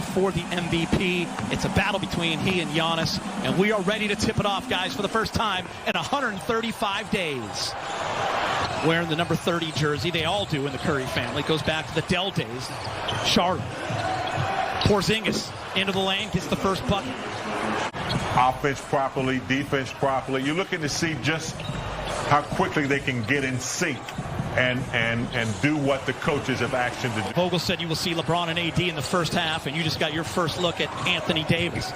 For the MVP. It's a battle between he and Giannis, and we are ready to tip it off, guys, for the first time in 135 days. Wearing the number 30 jersey, they all do in the Curry family. It goes back to the Dell days. Charlotte. Porzingis into the lane, gets the first bucket. Offense properly, defense properly. You're looking to see just how quickly they can get in sync and do what the coaches have asked him to do. Vogel said you will see LeBron and AD in the first half, and you just got your first look at Anthony Davis.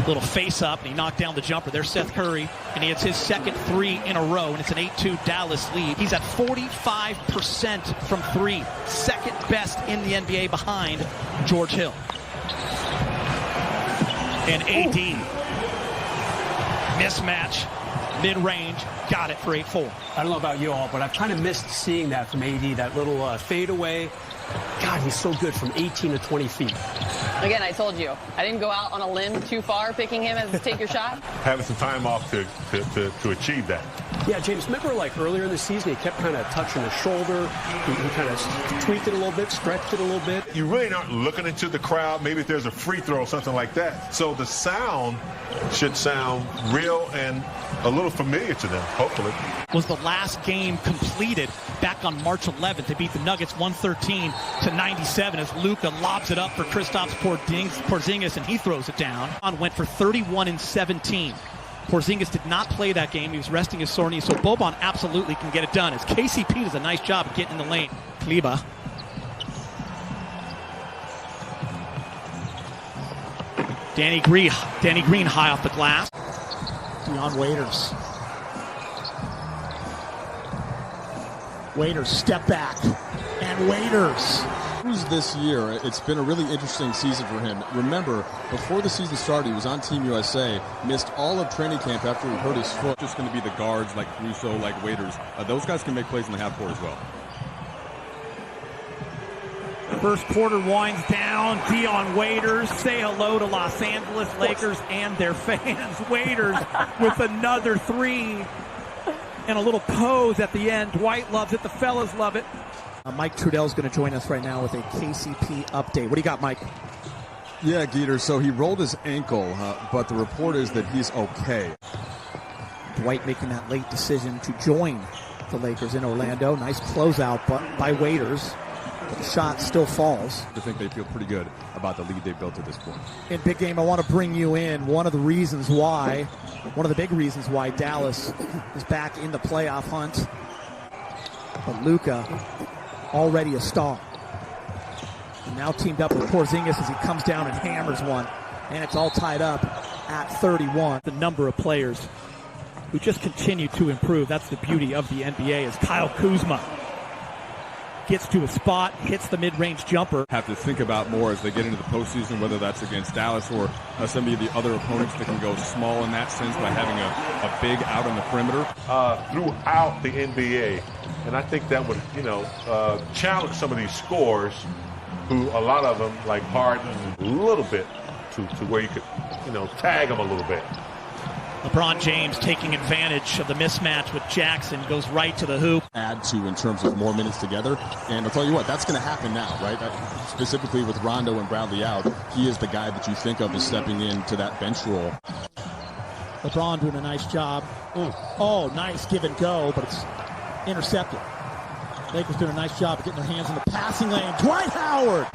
Little face-up, and he knocked down the jumper. There's Seth Curry, and he hits his second three in a row, and it's an 8-2 Dallas lead. He's at 45% from three, second best in the NBA behind George Hill. And AD, mismatch, mid-range, got it for 8-4. I don't know about you all, but I've kind of missed seeing that from AD, that little fadeaway. God, he's so good from 18 to 20 feet. Again, I told you, I didn't go out on a limb too far picking him as a take your shot. Having some time off to achieve that. Yeah, James, remember like earlier in the season, he kept kind of touching his shoulder. He kind of tweaked it a little bit, stretched it a little bit. You really aren't looking into the crowd. Maybe if there's a free throw or something like that. So the sound should sound real and a little familiar to them, hopefully. Was the last game completed back on March 11th. They beat the Nuggets 113-97 as Luka lobs it up for Kristaps Porzingis, and he throws it down. Went for 31-17. Porzingis did not play that game. He was resting his sore knee, so Boban absolutely can get it done as KCP does a nice job of getting in the lane. Kleber. Danny Green high off the glass. Dion Waiters. Waiters step back, and Waiters. This year, it's been a really interesting season for him. Remember, before the season started, he was on Team USA, missed all of training camp after he hurt his foot. Just going to be the guards like Caruso, like Waiters. Those guys can make plays in the half court as well. First quarter winds down. Dion Waiters, say hello to Los Angeles Lakers and their fans. Waiters with another three and a little pose at the end. Dwight loves it. The fellas love it. Mike Trudell's going to join us right now with a KCP update. What do you got, Mike? Yeah, Geeter, so he rolled his ankle, but the report is that he's okay. Dwight making that late decision to join the Lakers in Orlando. Nice closeout by Waiters. But the shot still falls. I think they feel pretty good about the lead they built at this point. In Big Game, I want to bring you in. One of the big reasons why Dallas is back in the playoff hunt. But Luka, already a star. And now teamed up with Porzingis as he comes down and hammers one. And it's all tied up at 31. The number of players who just continue to improve. That's the beauty of the NBA as Kyle Kuzma gets to a spot, hits the mid-range jumper. Have to think about more as they get into the postseason, whether that's against Dallas or some of the other opponents that can go small in that sense by having a big out on the perimeter. Throughout the NBA. And I think that would, challenge some of these scorers who a lot of them, like Harden, a little bit to where you could, tag them a little bit. LeBron James taking advantage of the mismatch with Jackson, goes right to the hoop. Add to in terms of more minutes together. And I'll tell you what, that's going to happen now, right? Specifically with Rondo and Bradley out, he is the guy that you think of as stepping into that bench role. LeBron doing a nice job. Oh, nice give and go, but it's intercepted. Lakers doing a nice job of getting their hands in the passing lane. Dwight Howard!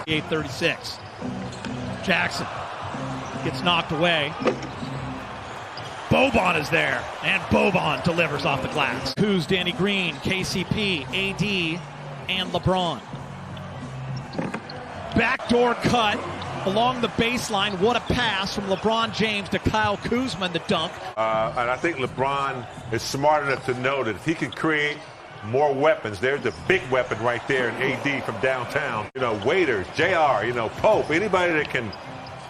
8:36. Jackson gets knocked away. Boban is there, and Boban delivers off the glass. Who's Danny Green, KCP, AD, and LeBron. Backdoor cut along the baseline. What a pass from LeBron James to Kyle Kuzma in the dunk. And I think LeBron is smart enough to know that if he can create more weapons, there's the big weapon right there in AD from downtown. Waiters, JR, Pope, anybody that can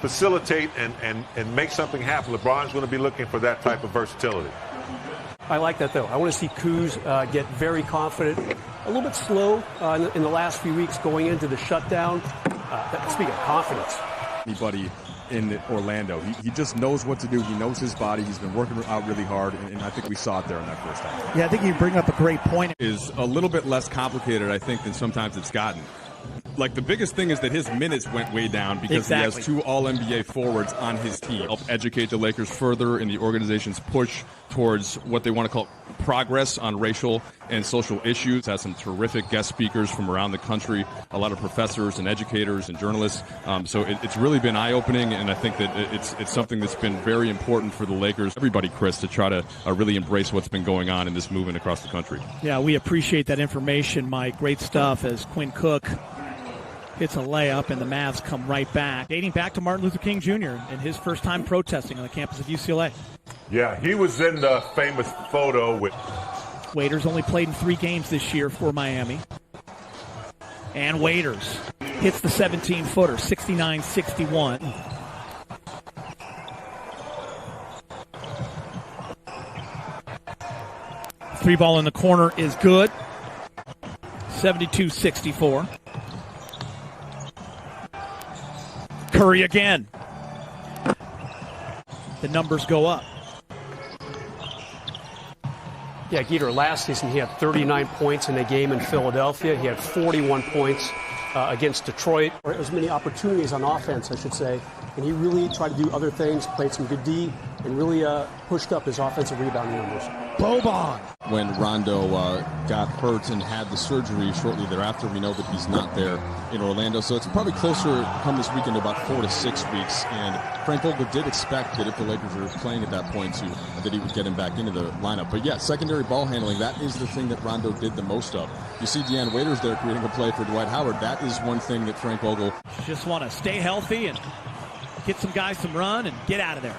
facilitate and make something happen. LeBron's going to be looking for that type of versatility. I like that, though. I want to see Kuz get very confident. A little bit slow in the last few weeks going into the shutdown. Speaking of confidence. Anybody in Orlando. He just knows what to do. He knows his body. He's been working out really hard, and I think we saw it there in that first half. Yeah, I think you bring up a great point. Is a little bit less complicated, I think, than sometimes it's gotten. Like, the biggest thing is that his minutes went way down because he has 2 All-NBA forwards on his team. Help educate the Lakers further in the organization's push towards what they want to call progress on racial and social issues. Has some terrific guest speakers from around the country, a lot of professors and educators and journalists. So it's really been eye-opening, and I think that it's something that's been very important for the Lakers, everybody, Chris, to try to really embrace what's been going on in this movement across the country. Yeah, we appreciate that information, Mike. Great stuff as Quinn Cook hits a layup, and the Mavs come right back. Dating back to Martin Luther King Jr. and his first time protesting on the campus of UCLA. Yeah, he was in the famous photo with... Waiters only played in 3 games this year for Miami. And Waiters hits the 17-footer, 69-61. Three ball in the corner is good. 72-64. Curry again. The numbers go up. Yeah, Geeter, last season he had 39 points in a game in Philadelphia. He had 41 points against Detroit. Or as many opportunities on offense, I should say. And he really tried to do other things, played some good D, and really pushed up his offensive rebounding numbers. Boban. When Rondo got hurt and had the surgery shortly thereafter, we know that he's not there in Orlando. So it's probably closer come this weekend to about 4 to 6 weeks. And Frank Vogel did expect that if the Lakers were playing at that point, that he would get him back into the lineup. But yeah, secondary ball handling, that is the thing that Rondo did the most of. You see Deanne Waiters there creating a play for Dwight Howard. That is one thing that Frank Vogel just want to stay healthy and get some guys some run and get out of there.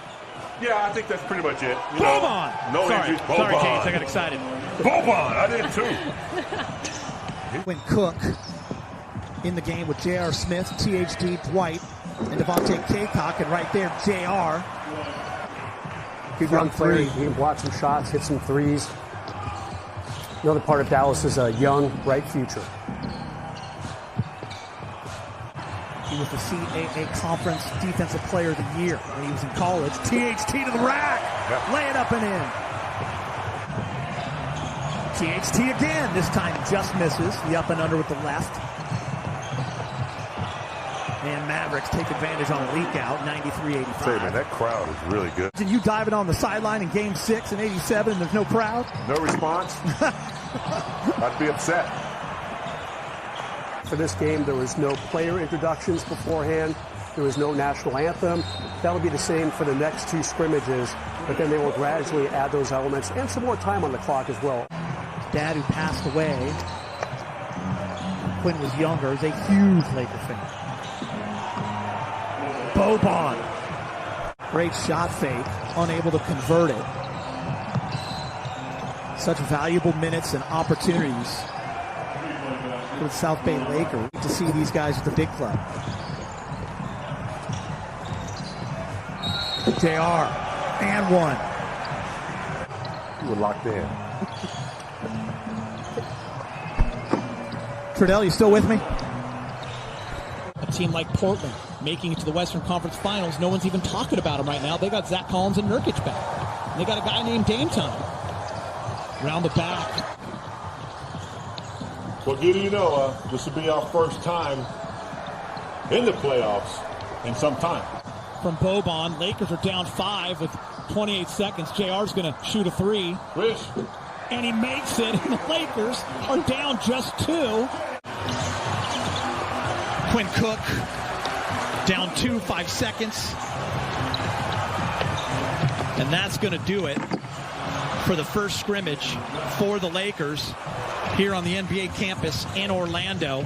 Yeah, I think that's pretty much it. Boban! No injuries. Boban. Sorry, James, I got excited. Boban! I did too. When Cook in the game with J.R. Smith, THD, Dwight, and Devontae Kaycock, and right there, J.R. Good young player. He can block some shots, hit some threes. Another part of Dallas is a young, bright future. He was the CAA Conference Defensive Player of the Year when he was in college. THT to the rack. Yep. Lay it up and in. THT again. This time just misses. The up and under with the left. And Mavericks take advantage on a leak out, 93-85. Say, man, that crowd is really good. And you diving on the sideline in Game 6 in 87 and there's no crowd? No response? I'd be upset. For this game, there was no player introductions beforehand. There was no national anthem. That'll be the same for the next 2 scrimmages, but then they will gradually add those elements and some more time on the clock as well. Dad, who passed away, Quinn was younger, is a huge Laker fan. Boban. Great shot fake, unable to convert it. Such valuable minutes and opportunities for the South Bay Lakers to see these guys at the big club. JR, and one. You were locked in. Trudell, you still with me? A team like Portland making it to the Western Conference Finals. No one's even talking about them right now. They got Zach Collins and Nurkic back. And they got a guy named Dame Time. Around the back. Well, Giddy, this will be our first time in the playoffs in some time. From Boban, Lakers are down 5 with 28 seconds. JR's going to shoot a 3. Rich. And he makes it, and the Lakers are down just 2. Quinn Cook, down 2, 5 seconds. And that's going to do it for the first scrimmage for the Lakers here on the NBA campus in Orlando.